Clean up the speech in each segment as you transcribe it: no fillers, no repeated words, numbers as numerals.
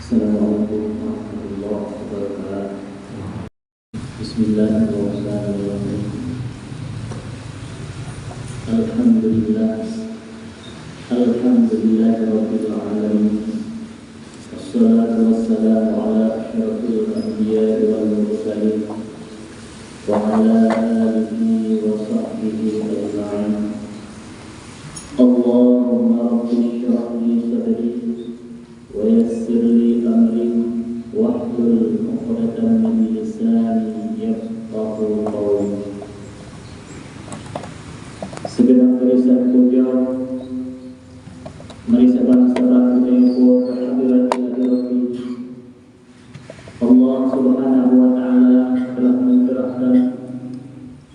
Assalamualaikum warahmatullahi wabarakatuh. Bismillahirrahmanirrahim. Alhamdulillahirabbil alamin. Wassalatu wassalamu ala asyrafil anbiya'i wal mursalin wa ala alihi wa sahbihi ajma'in. Allahumma rabbi shrah li sadri wa yassir li amri wahlul 'uqdatam min lisani yafqahu qawli. Segenap barisan puja mari sabana-sabana menyebut kehadiran Allah Subhanahu wa taala telah mencurahkan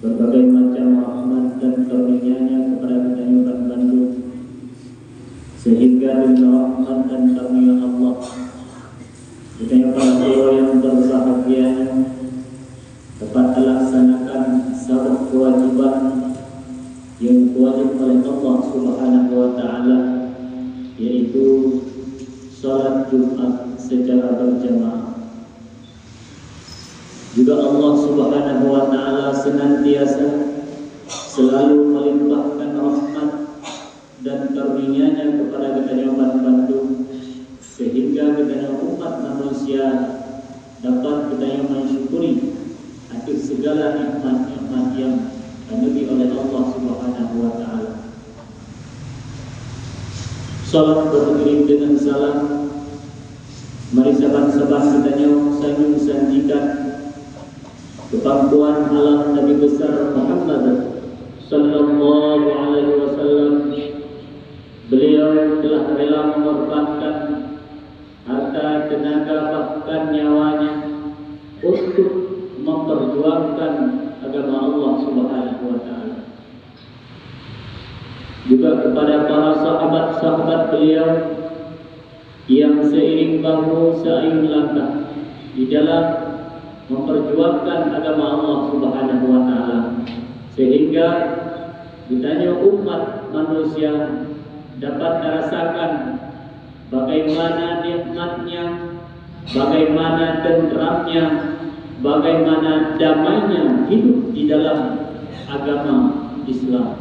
berbagai macam rahmat dan karunia-Nya kepada kita umat Bandung, sehingga dengan rahmat dan karunia Allah kita para yang berbahagia dapat melaksanakan satu kewajiban yang diwajibkan oleh Allah Subhanahu wa taala, yaitu salat Jumat secara berjamaah. Juga Allah Subhanahu wa taala senantiasa selalu melimpahkan rahmat dan karunia-Nya kepada kita umat Bandung, sehingga kita umat manusia dapat kita mensyukuri atas segala nikmat-nikmat yang diberi oleh Allah Subhanahu wa taala. Salat beriring dengan salam. Mari saban-saban kita sayung sanjikan kepangkuan alam Nabi besar Muhammad sallallahu alaihi wasallam. Beliau telah rela mengorbankan harta, tenaga, bahkan nyawanya untuk memperjuangkan agama Allah Subhanahu wa taala. Juga kepada para sahabat-sahabat beliau yang seiring bahu seiring langkah di dalam memperjuangkan agama Allah Subhanahu wa taala, sehingga ditanya umat manusia dapat merasakan bagaimana nikmatnya, bagaimana tentramnya, bagaimana damainya hidup di dalam agama Islam.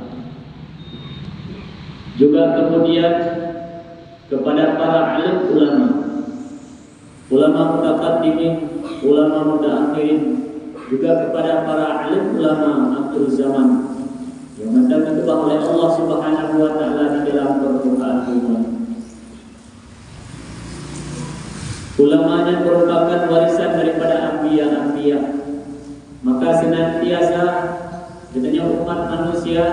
Juga kemudian kepada para alim ulama mutaqaddimin, ulama mutaakhirin, juga kepada para alim ulama akhir zaman yang mendapat oleh Allah Subhanahu wa taala di dalam Al-Qur'an. Ulamanya merupakan warisan daripada anbiya-anbiya. Maka senantiasa katanya umat manusia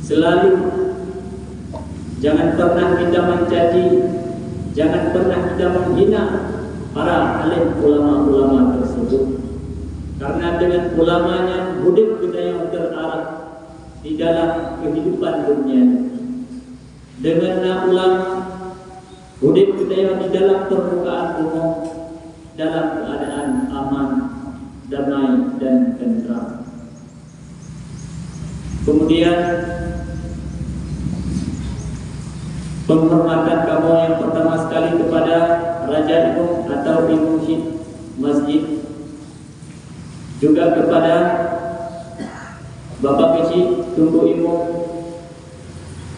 selalu jangan pernah kita mencaci, jangan pernah kita menghina para alim ulama-ulama tersebut. Karena dengan ulamanya hidup kita yang terarah di dalam kehidupan dunia. Dengan ulama hidup kita yang di dalam permukaan umum dalam keadaan aman, damai dan tentram. Kemudian penghormatan kamu yang pertama sekali kepada Raja Imam atau Imam Masjid, juga kepada Bapak Kecil Tunggu Imam,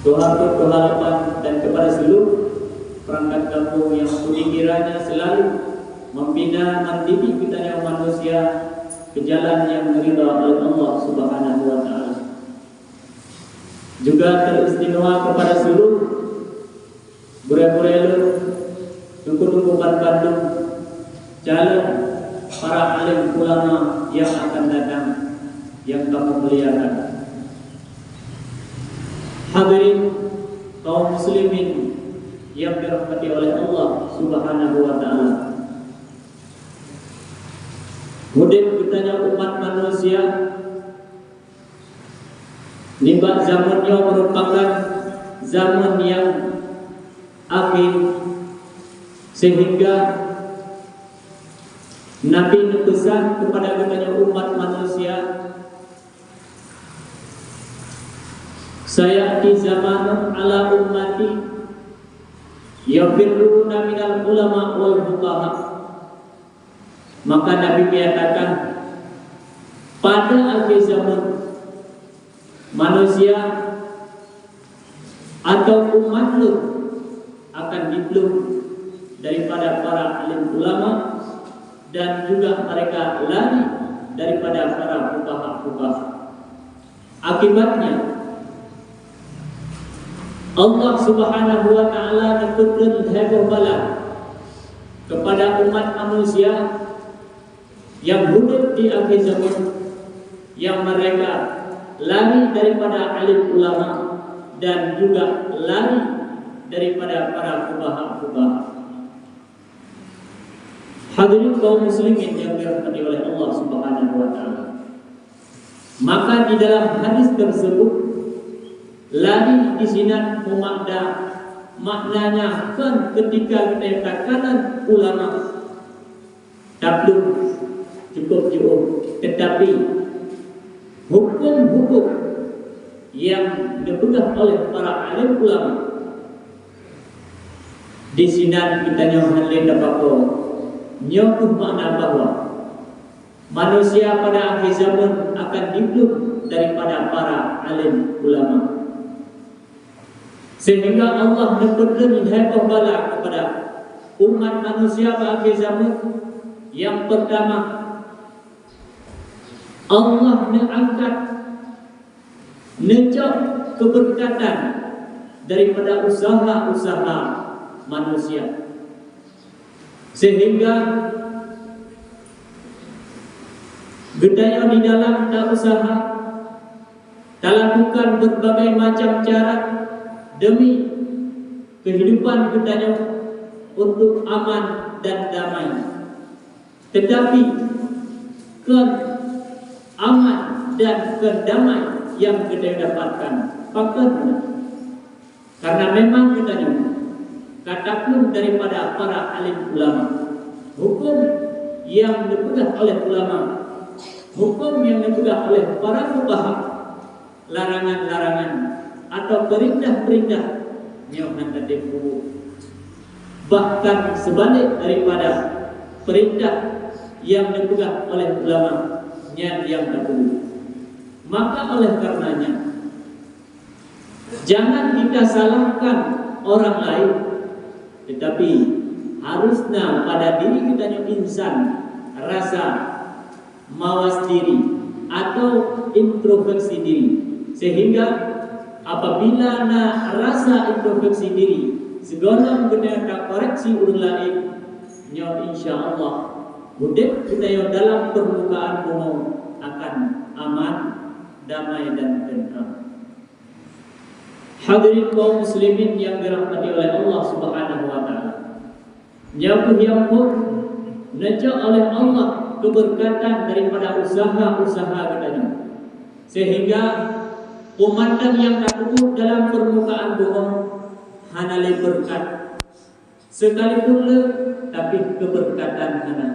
Tuhan Tuhan dan kepada seluruh perangkat kampung yang kiranya selalu membina mendidik kita yang manusia ke jalan yang diridhai oleh Allah Subhanahu wa taala. Juga teristimewa kepada seluruh burai-burai tunggu-tunggu Bandung, calon para alim ulama yang akan datang yang kamu muliakan. Hadirin kaum muslimin yang dirahmati oleh Allah Subhanahu wa taala. Kemudian kitanya umat manusia nimba zamannya merupakan zaman yang akhir, sehingga Nabi berpesan kepada katanya umat manusia, saya di zaman ala ummati yafirruna minal ulama wal fuqaha. Maka Nabi menyatakan pada akhir zaman manusia atau umat Lut akan dipeluk daripada para alim ulama dan juga mereka lari daripada para fuqaha. Akibatnya Allah Subhanahu wa taala menurunkan heboh bala kepada umat manusia yang hidup di akhir zaman, yang mereka lari daripada alim ulama dan juga lari daripada para fuqaha. Hadirin kaum muslimin yang dirahmati oleh Allah Subhanahu wa taala. Maka di dalam hadis tersebut lari di sini maknanya kan ketika kita katakan ulama tabluk cukup, tetapi hukum-hukum yang dipegang oleh para alim ulama di sini kita nyohalin dapat nyokuh makna bahwa manusia pada akhir zaman akan dipeluk daripada para alim ulama, sehingga Allah memberikan heboh bala kepada umat manusia pada akhir zaman. Yang pertama, Allah mengangkat nejok keberkatan daripada usaha-usaha manusia, sehingga gedaya di dalam usaha tak lakukan berbagai macam cara demi kehidupan gedaya untuk aman dan damai. Tetapi aman dan kedamai yang gedaya dapatkan fakirnya, karena memang gedaya katakan daripada para alim ulama, hukum yang dipegang oleh ulama, hukum yang dipegang oleh para fuqaha, larangan-larangan atau perintah-perintah yang hendak dibuat, bahkan sebalik daripada perintah yang dipegang oleh ulama yang tertentu. Maka oleh karenanya jangan kita salahkan orang lain, tetapi harusnya pada diri kita yang insan rasa mawas diri atau introspeksi diri, sehingga apabila rasa introspeksi diri segala benda koreksi urang lain, insyaallah hidup kita yang dalam permukaan umum akan aman, damai dan tentram. Hadirin kaum muslimin yang dirahmati oleh Allah Subhanahu wa taala. Yang pun najak oleh Allah keberkatan daripada usaha-usaha katanya, sehingga komandan yang takut dalam permukaan bohong hanale berkat sekalipun tapi keberkatan hana.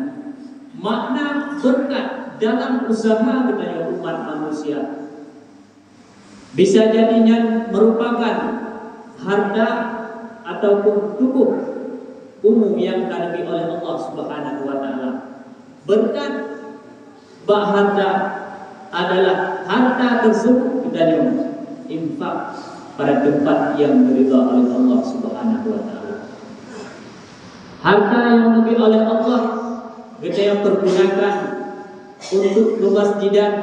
Makna berkat dalam usaha katanya umat manusia bisa jadinya merupakan harta ataupun tubuh umum yang diberi oleh Allah Subhanahu wa taala. Berkat harta adalah harta tersebut kita infak pada tempat yang diridha oleh Allah Subhanahu wa taala. Harta yang diberi oleh Allah kita yang pergunakan untuk kemasjidan,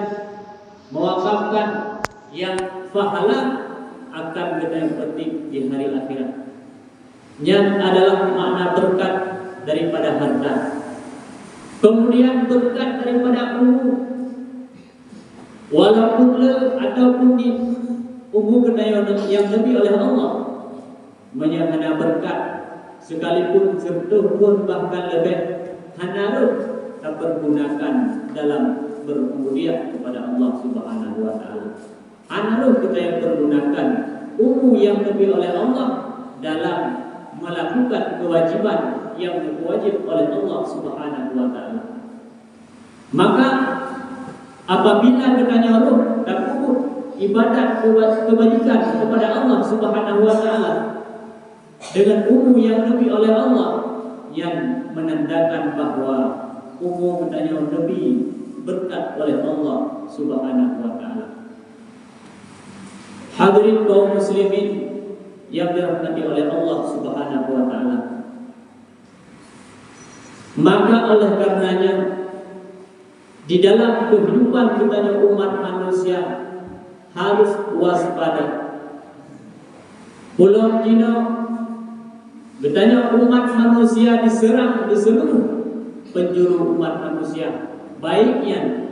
mewakafkan yang pahala akan kita yang penting di hari akhirat. Yang adalah makna berkat daripada harta. Kemudian berkat daripada umur, walaupun ataupun di umur kita yang lebih oleh Allah, menyahana berkat sekalipun sertuh pun bahkan lebih hanaruh tak pergunakan dalam berkemudian kepada Allah Subhanahu wa taala. Hanaruh kita yang pergunakan umur yang lebih oleh Allah dalam melakukan kewajiban yang diwajib oleh Allah Subhanahu wa taala. Maka apabila kita nyaruh dan kubur ibadat kebajikan kepada Allah Subhanahu wa taala, dengan umur yang lebih oleh Allah, yang menandakan bahwa umur katanya lebih berkat oleh Allah Subhanahu wa taala. Hadirin kaum muslimin yang dirahmati oleh Allah Subhanahu wa taala. Maka oleh karenanya di dalam kehidupan kita umat manusia harus waspada. Pulau Cina betanya umat manusia diserang di seluruh penjuru umat manusia, baiknya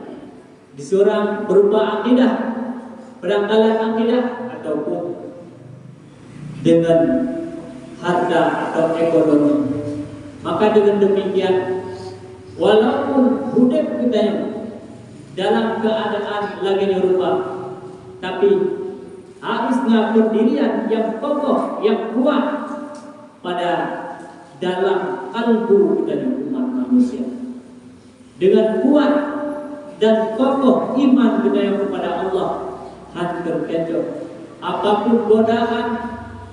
diserang berupa akidah, penangkalan akidah, ataupun dengan harta atau ekonomi. Maka dengan demikian, walaupun hidup kita dalam keadaan lagi nyerupa, tapi harusnya pendirian yang kokoh, yang kuat pada dalam kalbu kita umat manusia. Dengan kuat dan kokoh iman kita kepada Allah, hancur kecoh apapun godaan,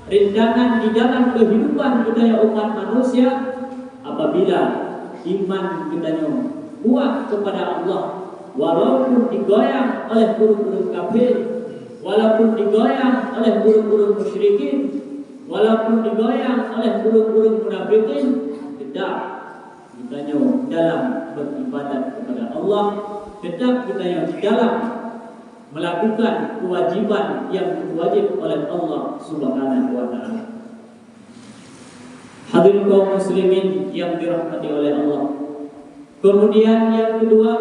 rintangan di dalam kehidupan kita umat manusia. Apabila iman kita kuat kepada Allah, walaupun digoyang oleh burung-burung kafir, walaupun digoyang oleh burung-burung musyrikin, walaupun digoyang oleh burung-burung munafikin, tetap kita dalam beribadat kepada Allah, tetap kita di dalam melakukan kewajiban yang wajib oleh Allah Subhanahu wa taala. Hadirin kaum muslimin yang dirahmati oleh Allah. Kemudian yang kedua,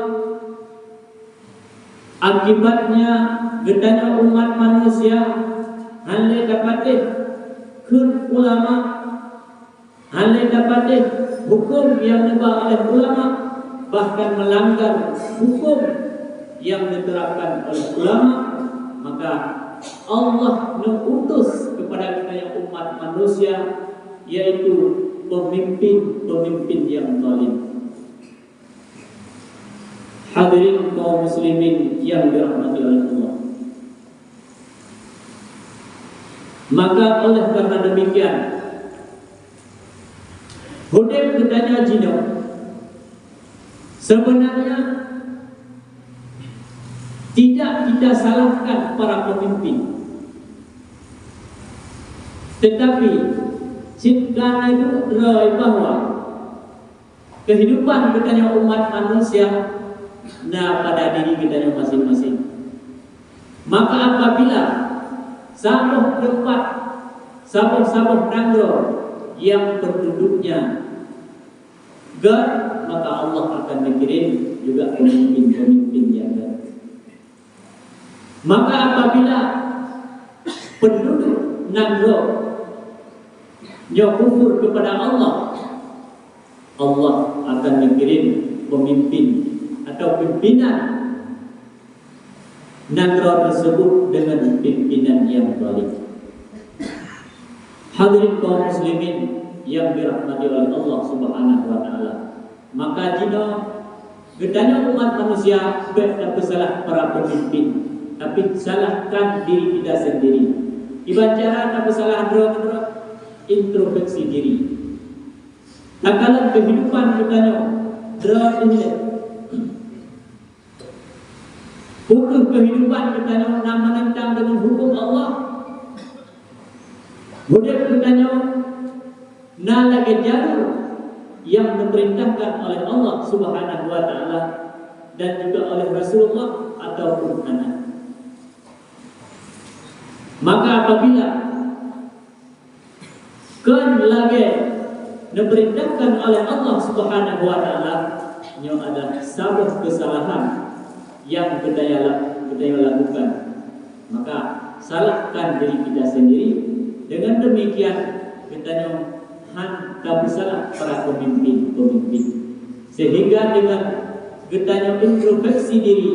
akibatnya gedanya umat manusia hanya dapat kun ulama, hanya dapat hukum yang dibuat oleh ulama, bahkan melanggar hukum yang diterapkan oleh ulama. Maka Allah mengutus kepada kita umat manusia, yaitu pemimpin yang zalim. Hadirin kaum muslimin yang dirahmati oleh Allah. Maka oleh karena demikian, hukum gedanya jino sebenarnya tidak kita salahkan para pemimpin, tetapi karena itu bahwa kehidupan kita umat manusia pada diri kita masing-masing. Maka apabila sabuh tempat, sabuh nangro yang penduduknya ger, maka Allah akan mengirim juga pemimpin-pemimpin yang ger. Maka apabila penduduk nangro kufur kepada Allah, Allah akan mengirim pemimpin atau pimpinan negara tersebut dengan pimpinan yang zalim. Hadirin kaum muslimin yang dirahmati oleh Allah Subhanahu wa taala. Maka jika gedanya umat manusia tidak bersalah para pemimpin, tapi salahkan diri kita sendiri. Ibarat tak bersalah introspeksi diri. Takalan kehidupan kita ini hukum kehidupan kita menentang dengan hukum Allah. Budaya kita lagi jalur yang diperintahkan oleh Allah Subhanahu wa taala dan juga oleh Rasulullah ataupun anak. Maka apabila lagi diperintahkan oleh Allah Subhanahu wa taala, yang ada sabuh kesalahan yang kita lakukan, maka salahkan diri kita sendiri. Dengan demikian kita bersalah para pemimpin, sehingga dengan kita introspeksi diri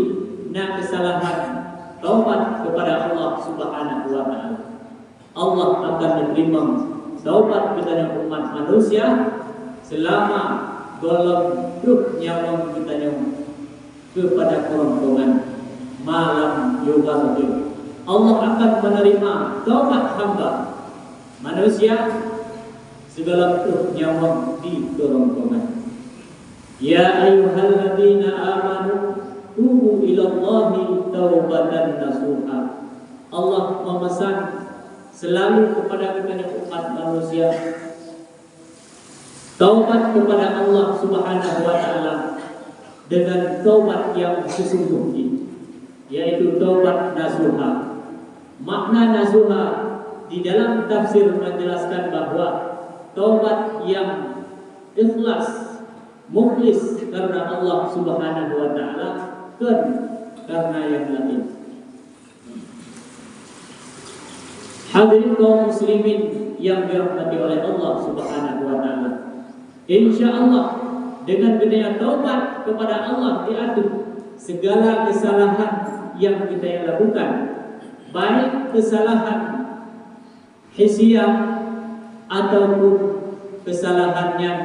kesalahan, taubat kepada Allah Subhanahu wa taala, Allah akan menerima taubat kita umat manusia selama golong duh nyawa kita kepada korban malam yoga itu. Allah akan menerima taubat hamba manusia segala bentuk nyawa di kerongkongan. Ya ayyuhalladzina amanu tubu ilallahi taubatan nasuha. Allah memesan selalu kepada kita umat manusia taubat kepada Allah Subhanahu wa taala dengan taubat yang sesungguhnya, yaitu taubat nasuha. Makna nasuha di dalam tafsir menjelaskan bahwa taubat yang ikhlas, mukhlis karena Allah Subhanahu wa taala, karena yang lain. Hadirin kaum muslimin yang dirahmati oleh Allah Subhanahu wa taala. Insyaallah dengan adanya taubat kepada Allah diatur segala kesalahan yang kita lakukan, baik kesalahan hisiah ataupun kesalahan yang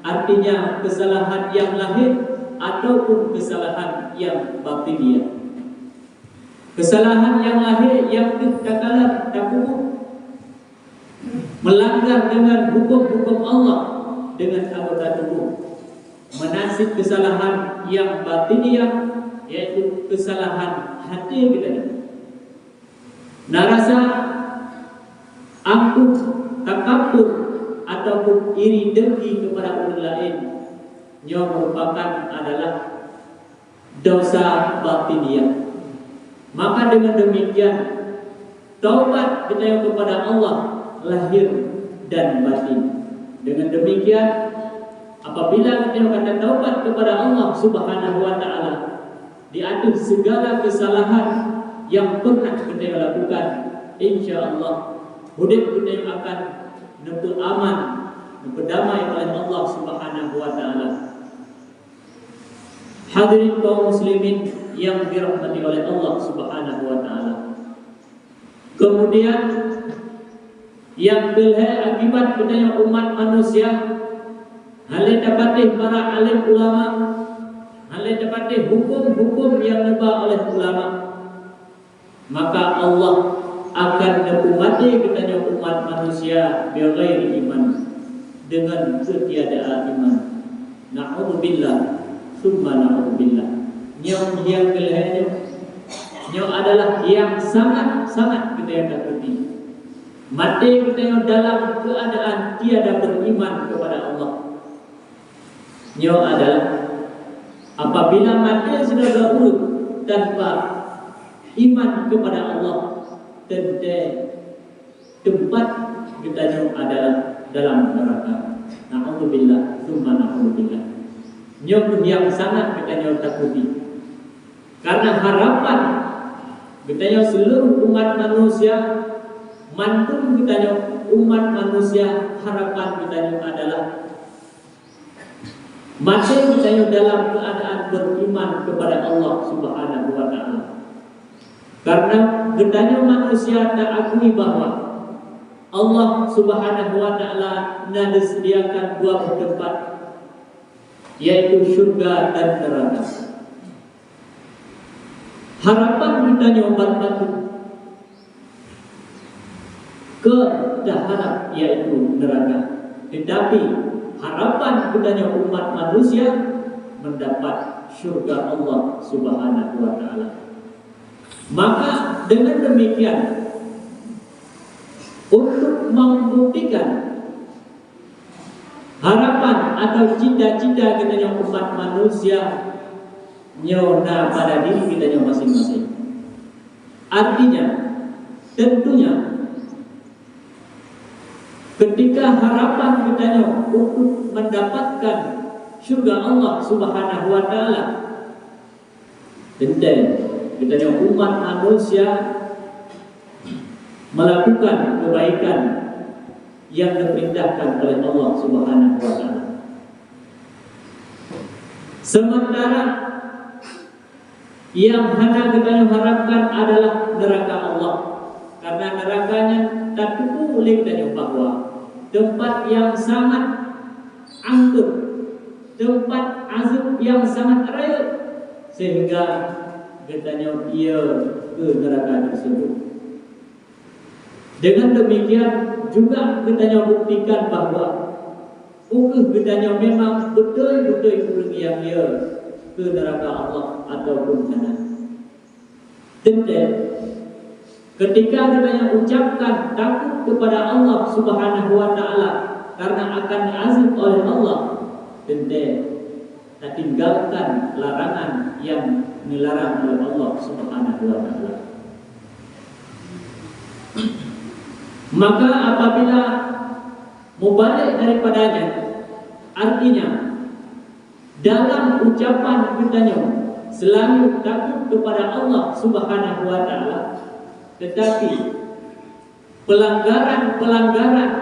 artinya kesalahan yang lahir ataupun kesalahan yang batiniah. Kesalahan yang lahir yang dikatakan takut melanggar dengan hukum-hukum Allah dengan anggota tubuh. Menasib kesalahan yang batiniah, yaitu kesalahan hati kita. Narasa angkuh, takabur ataupun iri dengki kepada orang lain yang merupakan adalah dosa batiniah. Maka dengan demikian taubat kita kepada Allah lahir dan batin. Dengan demikian apabila kita akan taubat kepada Allah Subhanahu wa taala, diatur segala kesalahan yang pernah kita lakukan, insyaallah hidup kita akan nempuh aman, berdamai oleh Allah Subhanahu wa taala. Hadirin kaum muslimin yang dirahmati oleh Allah Subhanahu wa taala. Kemudian yang kelih akibat budaya umat manusia, hal dapatih para alim ulama, hal dapatih hukum-hukum yang dibawa oleh ulama, maka Allah akan menghukumati budaya umat manusia bighairi iman, dengan ketiadaan iman. Na'udzubillah, summa na'udzubillah. Yang kelihnya adalah yang sangat kita takuti. Mati kita dalam keadaan tiada beriman kepada Allah. Yang adalah apabila mati sudah berurut tanpa iman kepada Allah, tempat kita adalah dalam neraka. Na'udzubillah, summa na'udzubillah. Yang sangat kita takuti. Karena harapan kita seluruh umat manusia, mantul kita umat manusia, harapan kita adalah mati kita dalam keadaan beriman kepada Allah Subhanahu wa taala. Karena kita manusia tak akui bahwa Allah Subhanahu wa taala disediakan dua tempat, yaitu surga dan neraka. Harapan kita nyobat batu kedaharan, yaitu neraka. Tetapi harapan kita umat manusia mendapat surga Allah Subhanahu wa taala. Maka dengan demikian, untuk membuktikan harapan atau cita-cita kita umat manusia nyona pada diri kita masing-masing. Artinya, tentunya ketika harapan kita untuk mendapatkan surga Allah Subhanahu wa taala, tentu kita umat manusia melakukan kebaikan yang diperintahkan oleh Allah Subhanahu wa taala. Sementara yang hanya kita harapkan adalah neraka Allah, karena nerakanya tak boleh kita bahwa tempat yang sangat angker, tempat azab yang sangat real, sehingga kita ia ke neraka tersebut. Dengan demikian juga kita buktikan bahwa kita memang betul-betul urang yang dia ke neraka Allah ataupun mana. Tentu ketika kita ucapkan takut kepada Allah Subhanahu wa taala karena akan azab oleh Allah, tentu kita tinggalkan larangan yang dilarang oleh Allah Subhanahu wa taala. Maka apabila mubalik daripadanya, artinya dalam ucapan kita selalu takut kepada Allah Subhanahu wa taala, tetapi pelanggaran-pelanggaran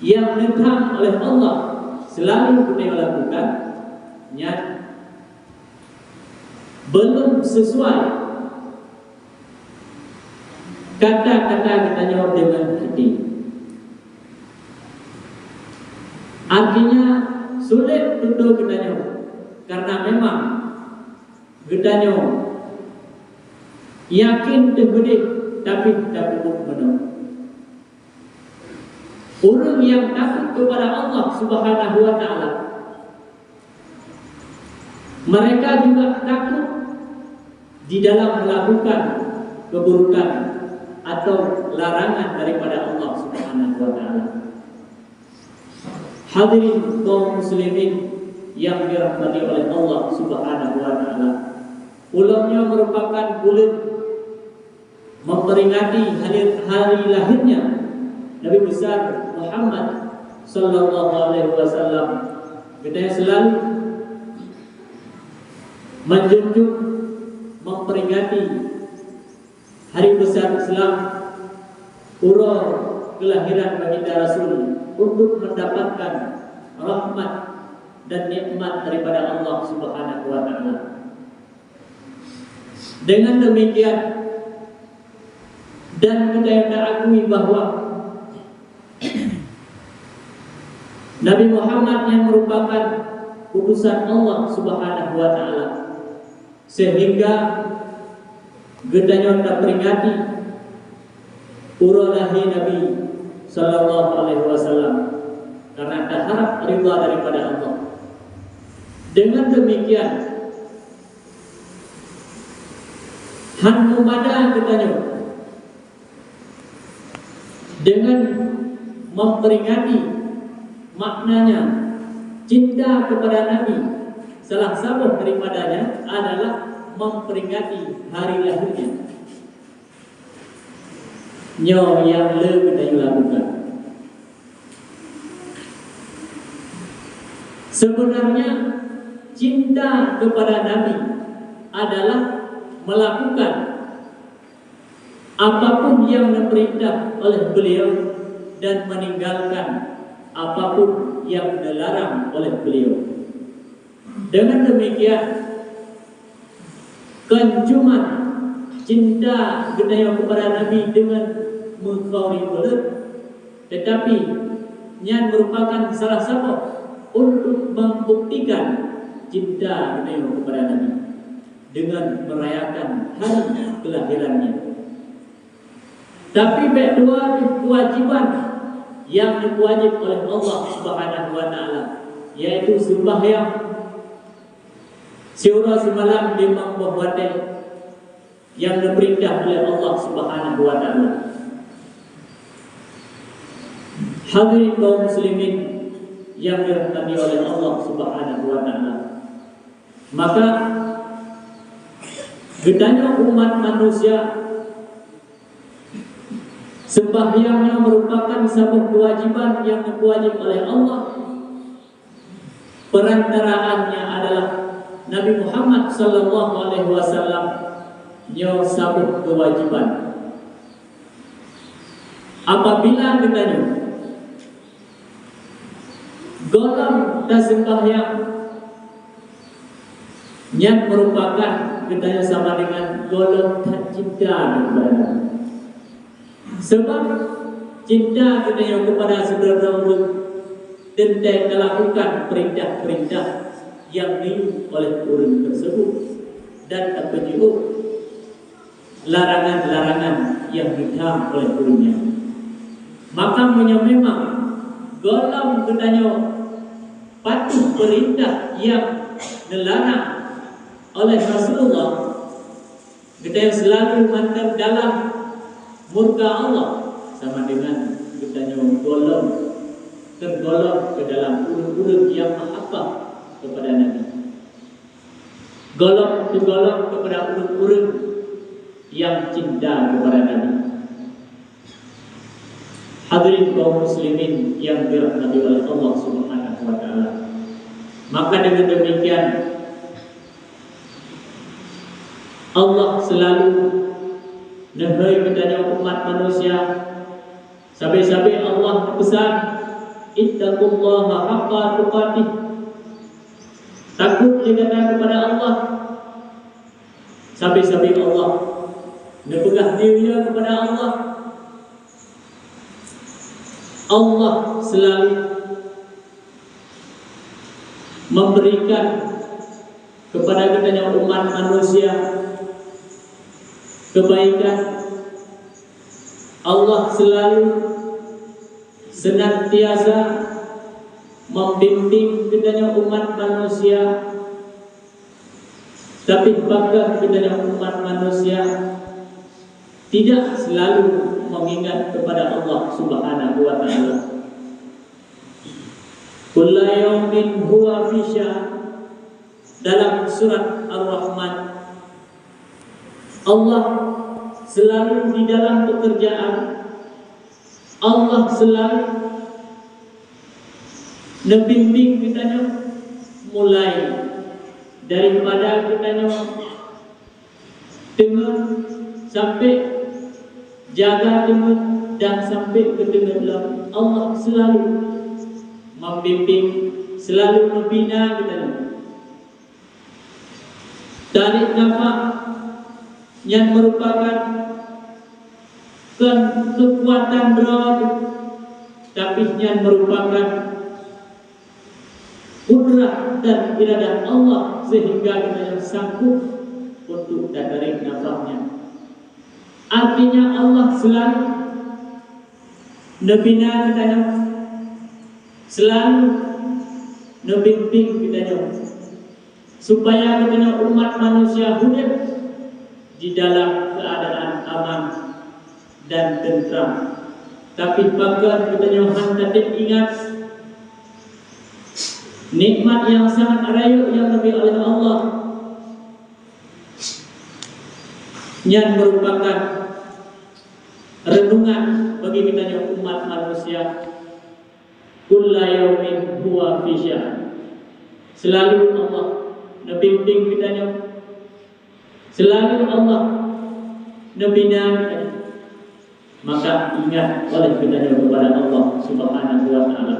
yang dilarang oleh Allah selalu kita lakukan, belum sesuai kata-kata kita jawab dengan hati. Artinya sulit untuk kita jawab karena memang kita yakin tergede tapi tak cukup benar. Orang yang takut kepada Allah Subhanahu wa taala, mereka juga takut di dalam melakukan keburukan atau larangan daripada Allah Subhanahu wa taala. Hadirin kaum muslimin yang dirahmati oleh Allah Subhanahu wa taala, ulangnya merupakan bulan memperingati hari lahirnya Nabi besar Muhammad sallallahu alaihi wasallam. Kita selalu menjunjung memperingati hari besar Islam, urang kelahiran baginda Rasul untuk mendapatkan rahmat dan nikmat daripada Allah Subhanahu wa taala. Dengan demikian, dan kita akui bahwa Nabi Muhammad yang merupakan utusan Allah Subhanahu wa taala, sehingga gedanya tak peringati uralahi Nabi sallallahu alaihi wasallam karena tak harap ridha daripada Allah. Dengan demikian, han memada gedanya dengan memperingati maknanya cinta kepada Nabi. Salah satu daripadanya adalah memperingati hari lahirnya. Yang lebih dilakukan. Sebenarnya cinta kepada Nabi adalah melakukan apapun yang diperintah oleh beliau dan meninggalkan apapun yang dilarang oleh beliau. Dengan demikian, kunjungan cinta gedaya kepada Nabi dengan mengkauri mulut, tetapi yang merupakan salah satu untuk membuktikan cinta gedaya kepada Nabi dengan merayakan hari kelahirannya. Tapi kedua kewajiban yang diwajib oleh Allah Subhanahu wa taala, yaitu sembahyang siura semalam 5 waktu yang diperintah oleh Allah Subhanahu wa taala. Hadirin kaum muslimin yang dirahmati oleh Allah Subhanahu wa taala, maka gedanya umat manusia, sembahyangnya merupakan sebuah kewajiban yang diwajib oleh Allah. Perantaraannya adalah Nabi Muhammad sallallahu alaihi wasallam yang sabut kewajiban. Apabila ditanya golong dan sembahyang yang merupakan ditanya sama dengan golong dan cinta kepada, sebab cinta ditanya kepada saudara orang tentang melakukan perintah-perintah yang diu oleh orang tersebut dan terpenuhi larangan-larangan yang dilarang oleh orangnya. Maka memang golong kedanyo patuh perintah yang dilarang oleh Rasulullah, kita yang selalu mantap dalam murka Allah, sama dengan kita golong tergolong ke dalam ulun-ulun yang mahabbah kepada Nabi, golong tergolong kepada ulun-ulun yang cinta kepada Nabi. Hadirin kaum muslimin yang dirahmati oleh Allah Subhanahu wa taala. Maka dengan demikian Allah selalu nehai kepada umat manusia. Sampai-sampai Allah pesan, ittaqullaha haqqa tuqatih. Takut kepada Allah. Sampai-sampai Allah nepegah diri kepada Allah. Allah selalu memberikan kepada kita umat manusia kebaikan. Allah selalu senantiasa membimbing kita umat manusia. Tapi bahkan kita umat manusia tidak selalu mengingat kepada Allah Subhanahu wa taala. Kullu yaumin huwa fi sya'n. Dalam surat Ar-Rahman, Allah selalu di dalam pekerjaan. Allah selalu membimbing kita mulai daripada kita dengar sampai jaga dengar dan sampai ke dengar. Allah selalu membimbing, selalu membina kita. Tarik nafas yang merupakan kekuatan berat, tapi yang merupakan kudrah dan iradah Allah, sehingga kita sanggup untuk tarik nafasnya. Artinya Allah selalu membina kita, selalu membimbing kita, supaya kita umat manusia hidup di dalam keadaan aman dan tentram. Tapi bahkan kita hendak ingat nikmat yang sangat rayu yang diberi oleh Allah, yang merupakan renungan bagi kita umat manusia. Kullu yaumin huwa fi sya'n. Selalu Allah membimbing kita, selalu Allah membina kita. Maka ingat oleh kita kepada Allah Subhanahu wa taala,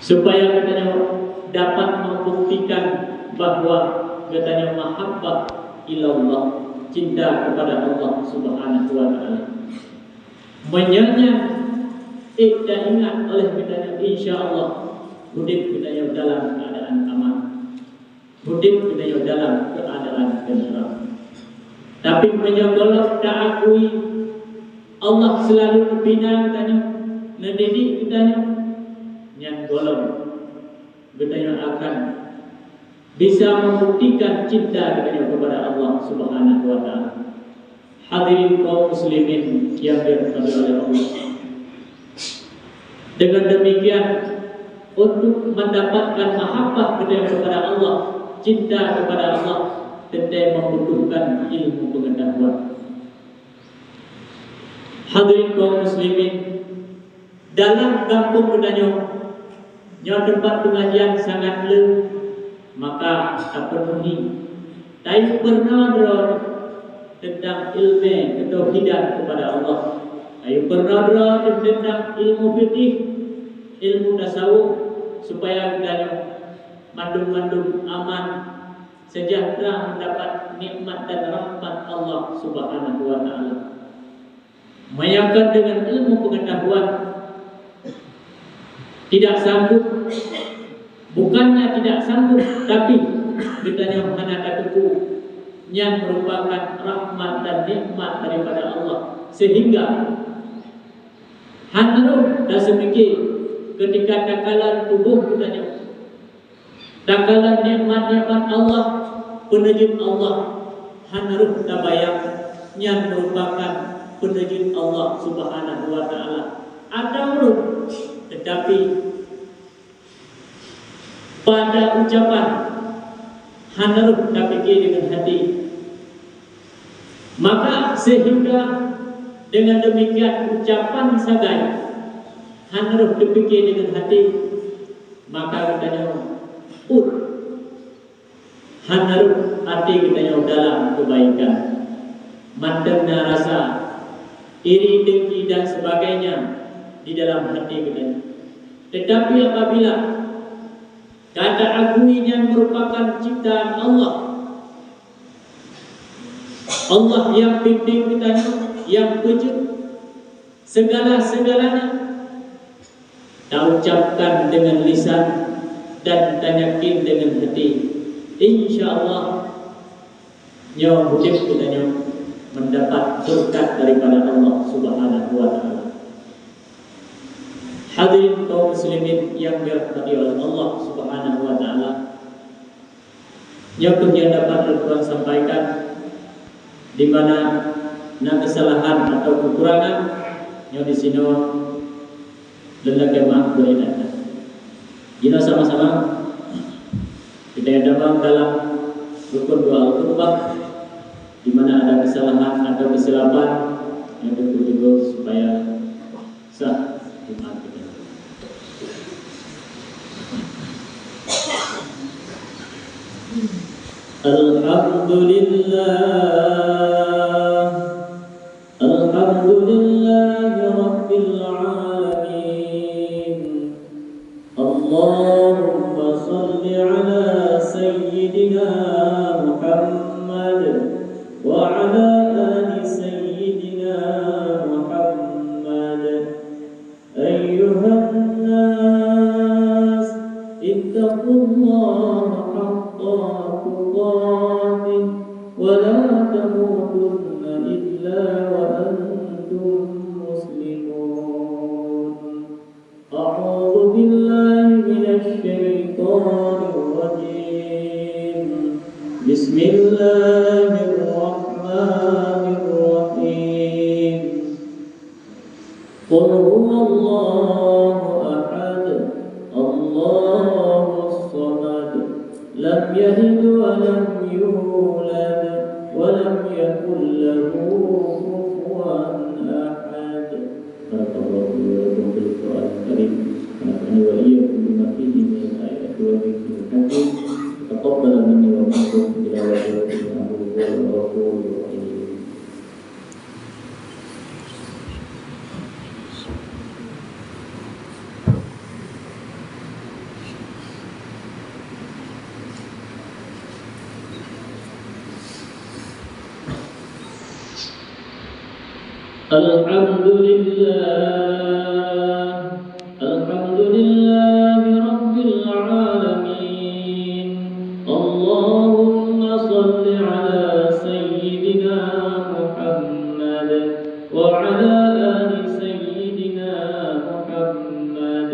supaya kita dapat membuktikan bahwa kita mahabbah ilallah, cinta kepada Allah Subhanahu wa taala. Menyanya tidak ingat oleh kita, insyaallah hidup kita dalam keadaan aman, hidup kita dalam keadaan tentram. Tapi menyogolok tak akui Allah selalu membina kita, mendidik kita, yang golong kita akan bisa membuktikan cinta kita kepada Allah Subhanahu wa taala. Hadirin kaum muslimin yang dirahmati oleh Allah. Dengan demikian, untuk mendapatkan mahabbah kepada Allah, cinta kepada Allah, tentu membutuhkan ilmu pengetahuan. Hadirin kaum muslimin, dalam kampung kedanyo tempat pengajian sangat leuh, maka tak penuhi. Tak pernah tentang ilmu ketauhidan kepada Allah. Ayo pernah tentang ilmu fikih, ilmu tasawuf, supaya kita mandung-mandung aman, sejahtera, mendapat nikmat dan rahmat Allah Subhanahu wa taala. Mayakkan dengan ilmu pengetahuan tidak sanggup, bukannya tidak sanggup, tapi kita menghadapi teguh yang merupakan rahmat dan nikmat daripada Allah, sehingga Hanru dah semikir ketika takalan tubuh kita, takalan nikmat-nikmat Allah, penejut Allah, hanru dah bayang yang merupakan penejut Allah Subhanahu wa taala. Ada urut, tetapi pada ucapan hanru dah fikir dengan hati. Maka sehingga dengan demikian ucapan sagai hanru dipikir dengan hati, maka katanya hanru hati katanya dalam kebaikan, mandangna rasa iri, dengki dan sebagainya di dalam hati katanya. Tetapi apabila kata akui yang merupakan ciptaan Allah, Allah yang pimpin kita, yang wujud segala-segalanya, kita ucapkan dengan lisan dan kita yakin dengan hati, insya-Allah nyawa hidup kita mendapat berkat daripada Allah Subhanahu wa taala. Hadirin kaum muslimin yang dirahmati oleh Allah Subhanahu wa taala, yang kemudian dapat Al-Quran sampaikan di mana kesalahan atau kekurangan yang di sini lelaki maaf boleh datang. Kita sama-sama kita dalam rukun doa al-qur'an di mana ada kesalahan atau kesilapan yang betul-betul supaya sah dimaafkan. Alhamdulillahi Rabbil Alamin. Allahumma salli ala Sayyidina Muhammad wa ala ali Sayyidina Muhammad. Ayyuhan nas, ittaqullaha haqqa tuqatih wa la tamutunna illa wa antum muslimun. A'udzu billahi minasy syaithanir rajim. Bismillahirrahmanirrahim. Qul huwallahu ahad, Allahus samad, lam yalid wa lam yulad wa lam yakul lahu kufuwan ahad. Barakallahu lakum fil Qur'anil Karim. Nafa'ani wa iyyakum bima fihi min ayati wa dhikril hakim. Taqabbal minni wa minkum tilawatahu innahu huwal ghafurur rahim. Alhamdulillahi Rabbil Alamin. Allahumma salli ala Sayyidina Muhammad wa ala ali Sayyidina Muhammad.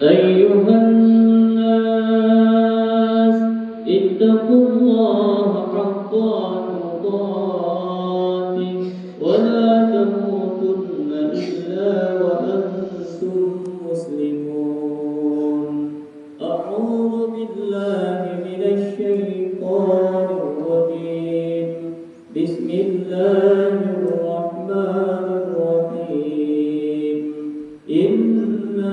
Ayyuhan nas, ittaqullaha haqqa tuqatih wa la tamutunna illa wa antum muslimun. A'udzu billahi minasy syaithanir rajim. Bismillahirrahmanirrahim. Inna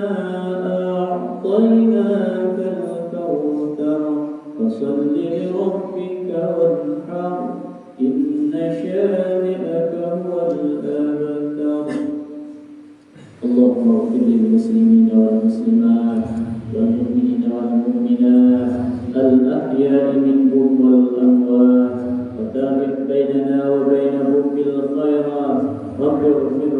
a'tainakal kautsar fasalli li rabbika wanhar. Inna syani'aka huwal abtar. Allahumma ighfir lil muslimina wal muslimat wal mu'minina wal mu'minat al-ahya'i minhum wal amwat wa tabi' bainana wa bainahum bil khairat. Rabbi ighfir